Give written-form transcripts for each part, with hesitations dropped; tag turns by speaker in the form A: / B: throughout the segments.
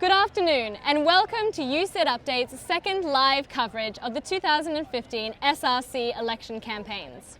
A: Good afternoon and welcome to USyd Update's second live coverage of the 2015 SRC election campaigns.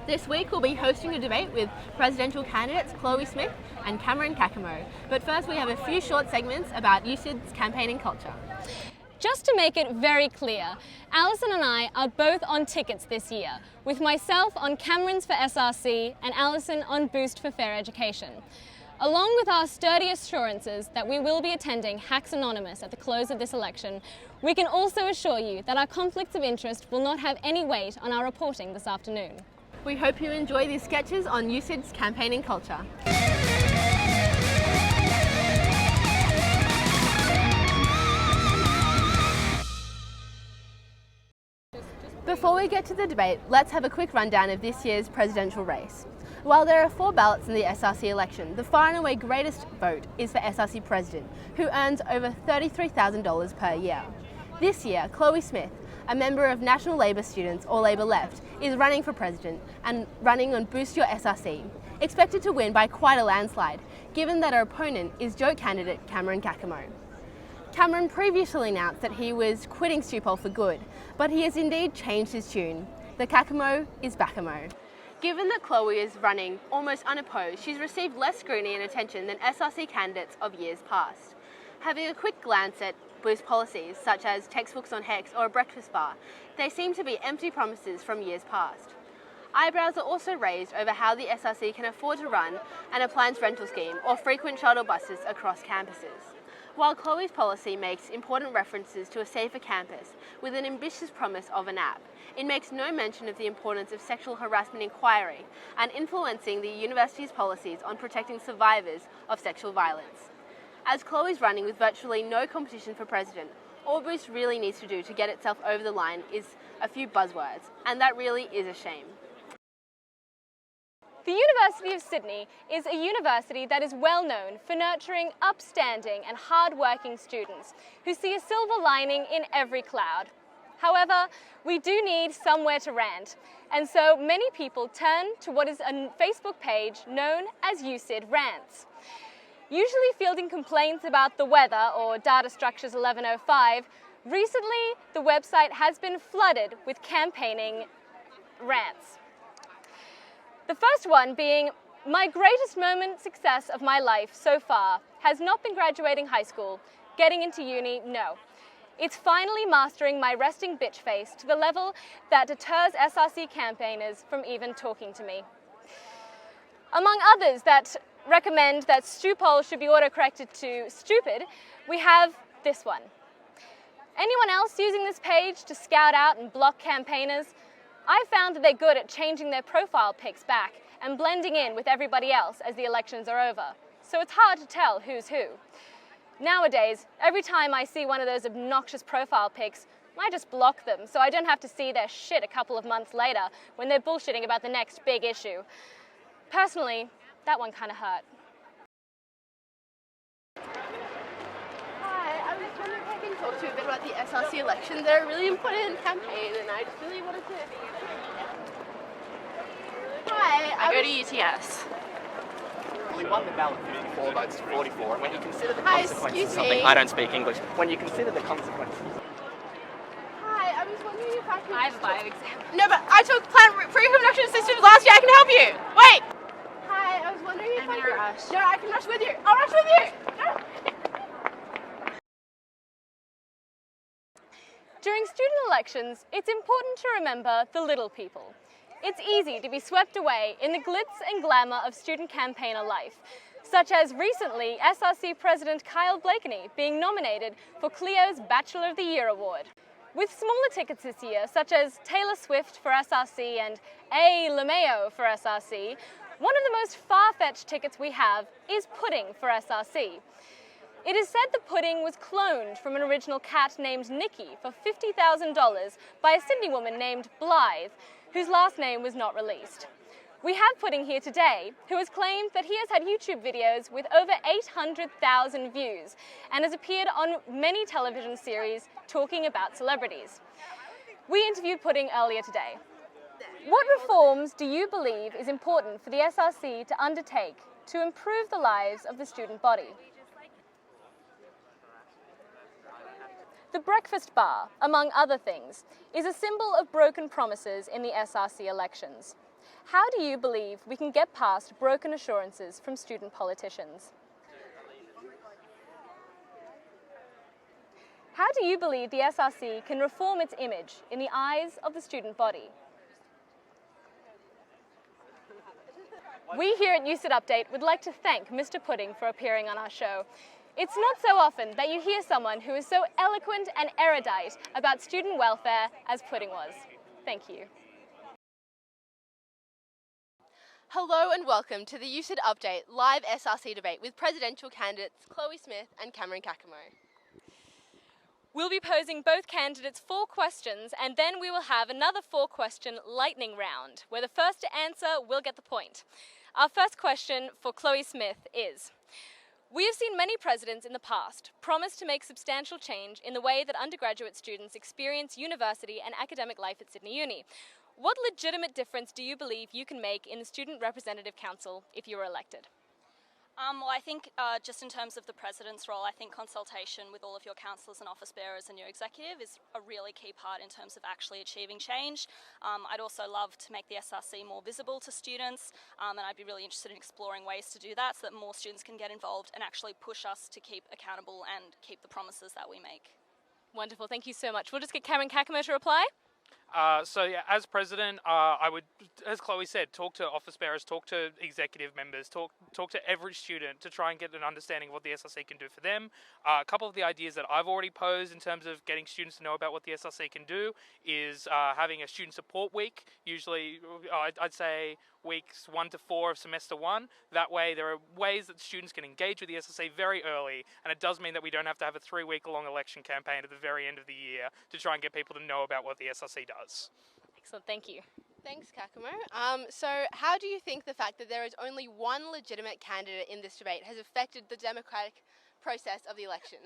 B: This week we'll be hosting a debate with presidential candidates Chloe Smith and Caccamo. But first we have a few short segments about USyd's campaigning culture.
A: Just to make it very clear, Alison and I are both on tickets this year, with myself on Camerons for SRC and Alison on Boost for Fair Education. Along with our sturdy assurances that we will be attending Hacks Anonymous at the close of this election, we can also assure you that our conflicts of interest will not have any weight on our reporting this afternoon.
B: We hope you enjoy these sketches on USyd's campaigning culture. Before we get to the debate, let's have a quick rundown of this year's presidential race. While there are 4 ballots in the SRC election, the far and away greatest vote is for SRC President, who earns over $33,000 per year. This year, Chloe Smith, a member of National Labour Students or Labour Left, is running for President and running on Boost Your SRC, expected to win by quite a landslide, given that her opponent is joke candidate Caccamo. Cameron previously announced that he was quitting Stupol for good, but he has indeed changed his tune. The Caccamo is backamo. Given that Chloe is running almost unopposed, she's received less scrutiny and attention than SRC candidates of years past. Having a quick glance at Boost policies, such as textbooks on HEX or a breakfast bar, they seem to be empty promises from years past. Eyebrows are also raised over how the SRC can afford to run an appliance rental scheme or frequent shuttle buses across campuses. While Chloe's policy makes important references to a safer campus with an ambitious promise of an app, it makes no mention of the importance of sexual harassment inquiry and influencing the university's policies on protecting survivors of sexual violence. As Chloe's running with virtually no competition for president, all Boost really needs to do to get itself over the line is a few buzzwords, and that really is a shame.
A: The University of Sydney is a university that is well known for nurturing upstanding and hard-working students who see a silver lining in every cloud. However, we do need somewhere to rant, and so many people turn to what is a Facebook page known as USyd Rants. Usually fielding complaints about the weather or data structures 1105, recently the website has been flooded with campaigning rants. The first one being, my greatest moment success of my life so far has not been graduating high school, getting into uni, no. It's finally mastering my resting bitch face to the level that deters SRC campaigners from even talking to me. Among others that recommend that Stupol should be autocorrected to stupid, we have this one. Anyone else using this page to scout out and block campaigners? I found that they're good at changing their profile pics back and blending in with everybody else as the elections are over, so it's hard to tell who's who. Nowadays, every time I see one of those obnoxious profile pics, I just block them so I don't have to see their shit a couple of months later when they're bullshitting about the next big issue. Personally, that one kind of hurt.
B: Hi, I was wondering if I can talk to you a bit about the SRC elections. They're a really important campaign and I just really wanted to... Hi,
C: I go to UTS.
D: We won the ballot 54 votes to 44, and when you consider the
B: Hi,
D: consequences
B: excuse
D: of something,
B: me.
D: I don't speak English. When you consider the consequences.
B: Hi, I was wondering if I could...
A: I have a bio exam.
B: No, but I took plant pre-reproduction systems last year. I can help you. Wait. Hi, I was wondering if
C: I'm
B: I
C: in a
B: could...
C: rush.
B: No, I can rush with you. I'll rush with you. No.
A: During student elections, it's important to remember the little people. It's easy to be swept away in the glitz and glamour of student campaigner life, such as recently SRC President Kyle Blakeney being nominated for Clio's Bachelor of the Year award. With smaller tickets this year, such as Taylor Swift for SRC and A. LeMayo for SRC, one of the most far-fetched tickets we have is pudding for SRC. It is said the pudding was cloned from an original cat named Nikki for $50,000 by a Sydney woman named Blythe, whose last name was not released. We have Pudding here today, who has claimed that he has had YouTube videos with over 800,000 views and has appeared on many television series talking about celebrities. We interviewed Pudding earlier today. What reforms do you believe is important for the SRC to undertake to improve the lives of the student body? The breakfast bar, among other things, is a symbol of broken promises in the SRC elections. How do you believe we can get past broken assurances from student politicians? How do you believe the SRC can reform its image in the eyes of the student body? We here at UCIT Update would like to thank Mr. Pudding for appearing on our show. It's not so often that you hear someone who is so eloquent and erudite about student welfare as Pudding was. Thank you.
B: Hello and welcome to the UCIT Update live SRC debate with presidential candidates Chloe Smith and Caccamo.
A: We'll be posing both candidates 4 questions, and then we will have another 4-question lightning round, where the first to answer will get the point. Our first question for Chloe Smith is, we have seen many presidents in the past promise to make substantial change in the way that undergraduate students experience university and academic life at Sydney Uni. What legitimate difference do you believe you can make in the Student Representative Council if you were elected?
C: Well, I think just in terms of the President's role, I think consultation with all of your councillors and office bearers and your executive is a really key part in terms of actually achieving change. I'd also love to make the SRC more visible to students, and I'd be really interested in exploring ways to do that so that more students can get involved and actually push us to keep accountable and keep the promises that we make.
A: Wonderful, thank you so much. We'll just get Caccamo to reply.
E: As president, I would, as Chloe said, talk to office bearers, talk to executive members, talk to every student to try and get an understanding of what the SRC can do for them. A couple of the ideas that I've already posed in terms of getting students to know about what the SRC can do is having a student support week, usually I'd say weeks 1 to 4 of semester 1. That way there are ways that students can engage with the SRC very early, and it does mean that we don't have to have a 3-week-long election campaign at the very end of the year to try and get people to know about what the SRC does.
A: Excellent, thank you.
B: Thanks, Caccamo. So how do you think the fact that there is only one legitimate candidate in this debate has affected the democratic process of the election?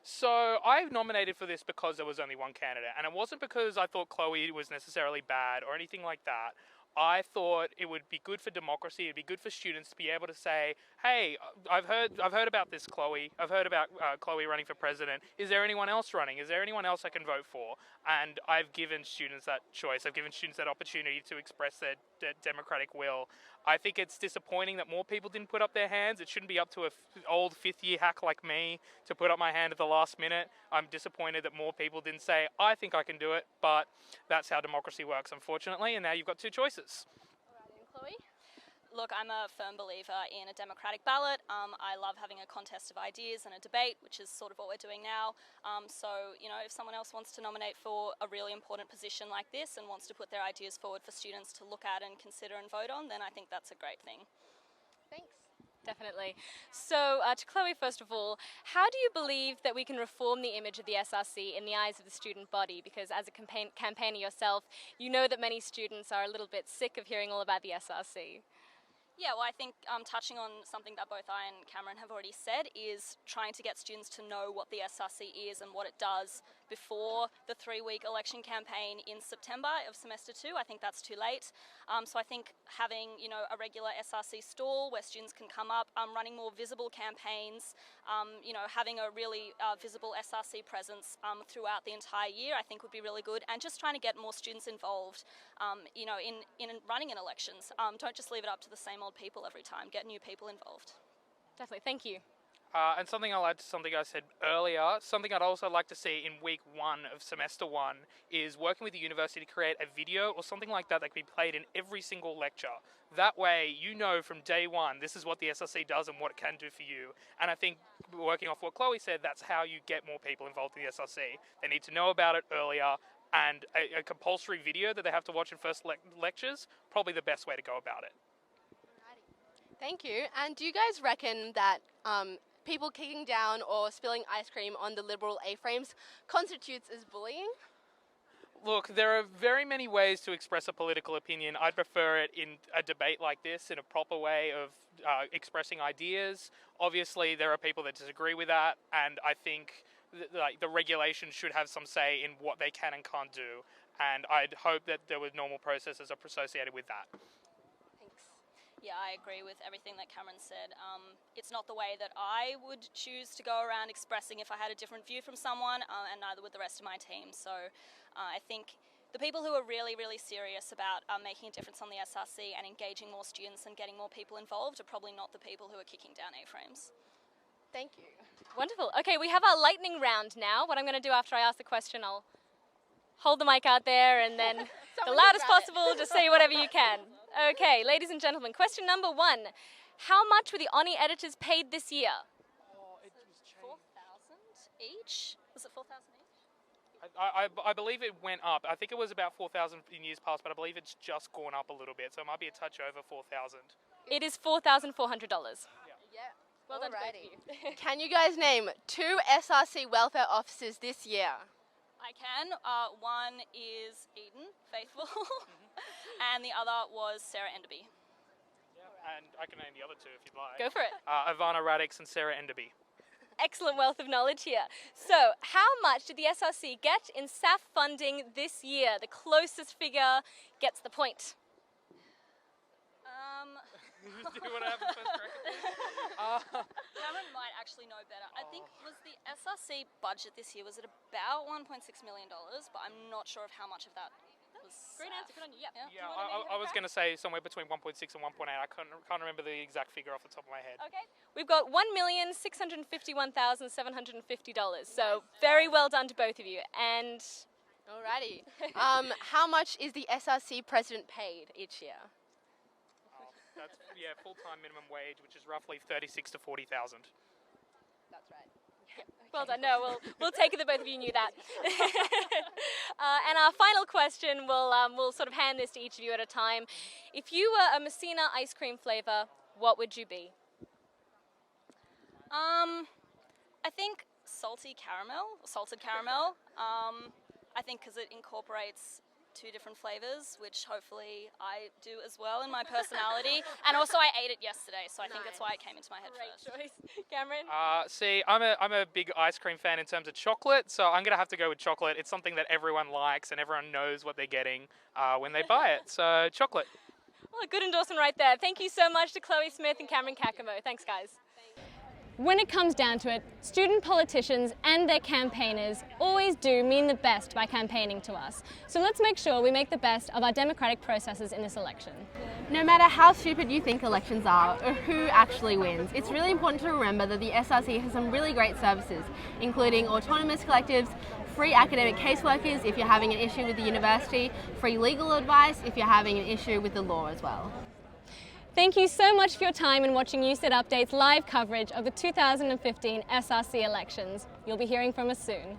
E: So I nominated for this because there was only one candidate, and it wasn't because I thought Chloe was necessarily bad or anything like that. I thought it would be good for democracy. It'd be good for students to be able to say, "Hey, I've heard about this, Chloe. I've heard about Chloe running for president. Is there anyone else running? Is there anyone else I can vote for?" And I've given students that choice. I've given students that opportunity to express their democratic will. I think it's disappointing that more people didn't put up their hands. It shouldn't be up to an old 5th-year hack like me to put up my hand at the last minute. I'm disappointed that more people didn't say, "I think I can do it," but that's how democracy works, unfortunately, and now you've got 2 choices.
B: Alrighty, and Chloe?
C: Look, I'm a firm believer in a democratic ballot. I love having a contest of ideas and a debate, which is sort of what we're doing now. So, if someone else wants to nominate for a really important position like this and wants to put their ideas forward for students to look at and consider and vote on, then I think that's a great thing.
B: Thanks.
A: Definitely. So, to Chloe, first of all, how do you believe that we can reform the image of the SRC in the eyes of the student body? Because as a campaigner yourself, you know that many students are a little bit sick of hearing all about the SRC.
C: Yeah, well, I think touching on something that both I and Cameron have already said is trying to get students to know what the SRC is and what it does before the 3-week election campaign in September of semester 2. I think that's too late. So I think having, a regular SRC stall where students can come up, running more visible campaigns, having a really visible SRC presence throughout the entire year, I think would be really good. And just trying to get more students involved, in running in elections. Don't just leave it up to the same old people every time. Get new people involved.
A: Definitely, thank you.
E: And something I'll add to something I said earlier, something I'd also like to see in week 1 of semester 1 is working with the university to create a video or something like that that can be played in every single lecture. That way, from day 1, this is what the SRC does and what it can do for you. And I think, working off what Chloe said, that's how you get more people involved in the SRC. They need to know about it earlier, and a compulsory video that they have to watch in first lectures, probably the best way to go about it.
B: Thank you. And do you guys reckon that people kicking down or spilling ice cream on the Liberal A-frames constitutes as bullying?
E: Look, there are very many ways to express a political opinion. I'd prefer it in a debate like this, in a proper way of expressing ideas. Obviously, there are people that disagree with that, and I think the regulation should have some say in what they can and can't do. And I'd hope that there were normal processes associated with that.
C: Yeah, I agree with everything that Cameron said. It's not the way that I would choose to go around expressing if I had a different view from someone, and neither would the rest of my team. So I think the people who are really, really serious about making a difference on the SRC and engaging more students and getting more people involved are probably not the people who are kicking down A-frames.
B: Thank you.
A: Wonderful. Okay, we have our lightning round now. What I'm going to do after I ask the question, I'll hold the mic out there and then the loudest possible, just say whatever you can. Okay, ladies and gentlemen, question number 1. How much were the ONI editors paid this year?
C: 4,000 each? Was it 4,000 each?
E: I believe it went up. I think it was about 4,000 in years past, but I believe it's just gone up a little bit, so it might be a touch over 4,000.
A: It is $4,400.
B: Yeah.
A: Well done to both of you.
B: Can you guys name 2 SRC welfare officers this year?
C: I can. One is Eden Faithful, and the other was Sarah Enderby.
E: Yeah. And I can name the other 2 if you'd like.
A: Go for it.
E: Ivana Radix and Sarah Enderby.
A: Excellent wealth of knowledge here. So, how much did the SRC get in SAF funding this year? The closest figure gets the point.
E: Do you want to have the first crack at this?
C: Cameron might actually know better. I think was the SRC budget this year, was it about $1.6 million? But I'm not sure of how much of that was
A: Great
C: SAF.
A: answer, good on you. Yep.
E: Yeah, I was going to say somewhere between 1.6 and 1.8. I can't remember the exact figure off the top of my head.
A: Okay, we've got $1,651,750. So very well done to both of you. And
B: Alrighty. How much is the SRC president paid each year?
E: That's full-time minimum wage, which is roughly 36 to 40,000.
B: That's right.
A: well done. No, we'll take it that both of you knew that. And our final question, we'll sort of hand this to each of you at a time. If you were a Messina ice cream flavor, what would you be?
C: I think salted caramel. I think because it incorporates 2 different flavors, which hopefully I do as well in my personality. And also I ate it yesterday, so I think that's why it came into my head first.
A: Great choice. Cameron?
E: See, I'm a big ice cream fan in terms of chocolate, so I'm going to have to go with chocolate. It's something that everyone likes and everyone knows what they're getting when they buy it. So chocolate.
A: Well, a good endorsement right there. Thank you so much to Chloe Smith and Cameron Caccamo. Thanks, guys. When it comes down to it, student politicians and their campaigners always do mean the best by campaigning to us. So let's make sure we make the best of our democratic processes in this election.
B: No matter how stupid you think elections are or who actually wins, it's really important to remember that the SRC has some really great services, including autonomous collectives, free academic caseworkers if you're having an issue with the university, free legal advice if you're having an issue with the law as well.
A: Thank you so much for your time in watching USyd Update's live coverage of the 2015 SRC elections. You'll be hearing from us soon.